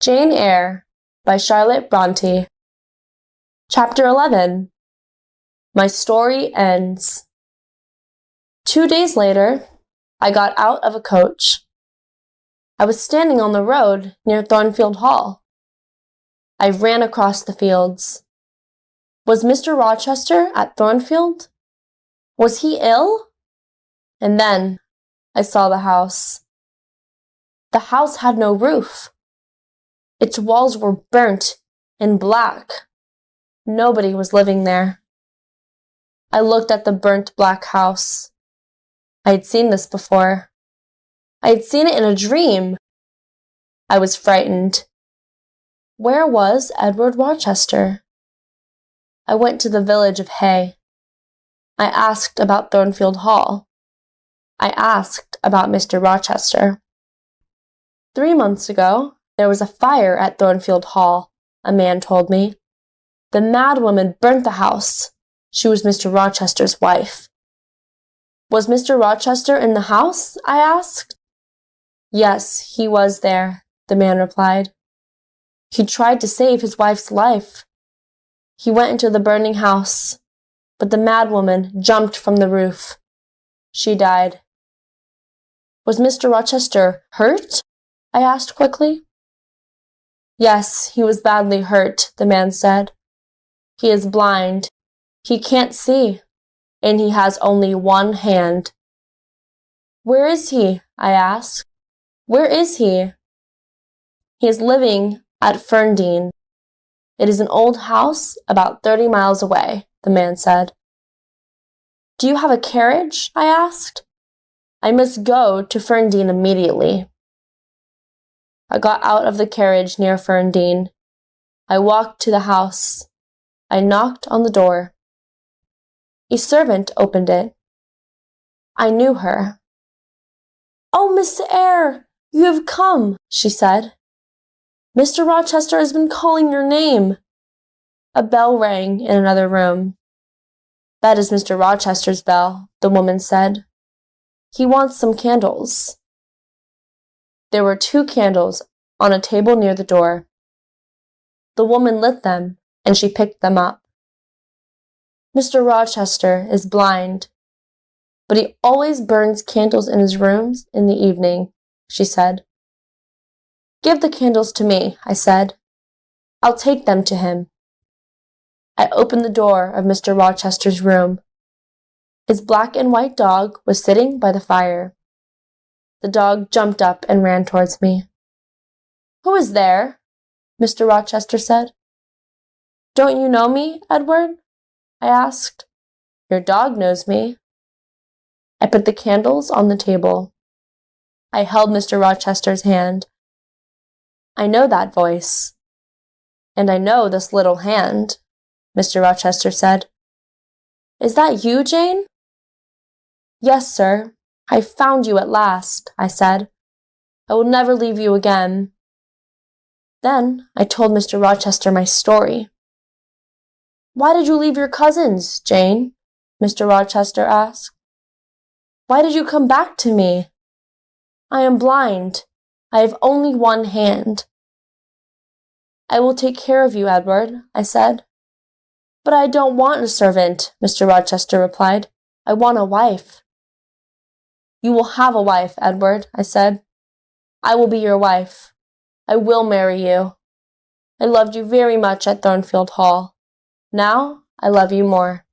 Jane Eyre by Charlotte Bronte. Chapter 11. My story ends. 2 days later, I got out of a coach. I was standing on the road near Thornfield Hall. I ran across the fields. Was Mr. Rochester at Thornfield? Was he ill? And then I saw the house. The house had no roof. Its walls were burnt and black. Nobody was living there. I looked at the burnt black house. I had seen this before. I had seen it in a dream. I was frightened. Where was Edward Rochester? I went to the village of Hay. I asked about Thornfield Hall. I asked about Mr. Rochester. 3 months ago, there was a fire at Thornfield Hall, a man told me. The madwoman burnt the house. She was Mr. Rochester's wife. Was Mr. Rochester in the house? I asked. Yes, he was there, the man replied. He tried to save his wife's life. He went into the burning house, but the madwoman jumped from the roof. She died. Was Mr. Rochester hurt? I asked quickly. Yes, he was badly hurt, the man said. He is blind. He can't see, and he has only one hand. Where is he? I asked. Where is he? He is living at Ferndean. It is an old house about 30 miles away, the man said. Do you have a carriage? I asked. I must go to Ferndean immediately. I got out of the carriage near Ferndean. I walked to the house. I knocked on the door. A servant opened it. I knew her. Oh, Miss Eyre, you have come, she said. Mr. Rochester has been calling your name. A bell rang in another room. That is Mr. Rochester's bell, the woman said. He wants some candles. There were 2 candles on a table near the door. The woman lit them, and she picked them up. Mr. Rochester is blind, but he always burns candles in his rooms in the evening, she said. Give the candles to me, I said. I'll take them to him. I opened the door of Mr. Rochester's room. His black and white dog was sitting by the fire. The dog jumped up and ran towards me. Who is there? Mr. Rochester said. Don't you know me, Edward? I asked. Your dog knows me. I put the candles on the table. I held Mr. Rochester's hand. I know that voice. And I know this little hand, Mr. Rochester said. Is that you, Jane? Yes, sir. I found you at last, I said. I will never leave you again. Then I told Mr. Rochester my story. Why did you leave your cousins, Jane? Mr. Rochester asked. Why did you come back to me? I am blind. I have only one hand. I will take care of you, Edward, I said. But I don't want a servant, Mr. Rochester replied. I want a wife. You will have a wife, Edward, I said. I will be your wife. I will marry you. I loved you very much at Thornfield Hall. Now I love you more.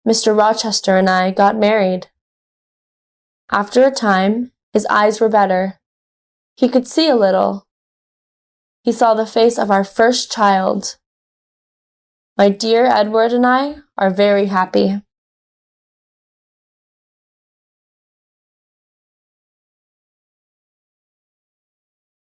Mr. Rochester and I got married. After a time, his eyes were better. He could see a little. He saw the face of our first child. My dear Edward and I are very happy.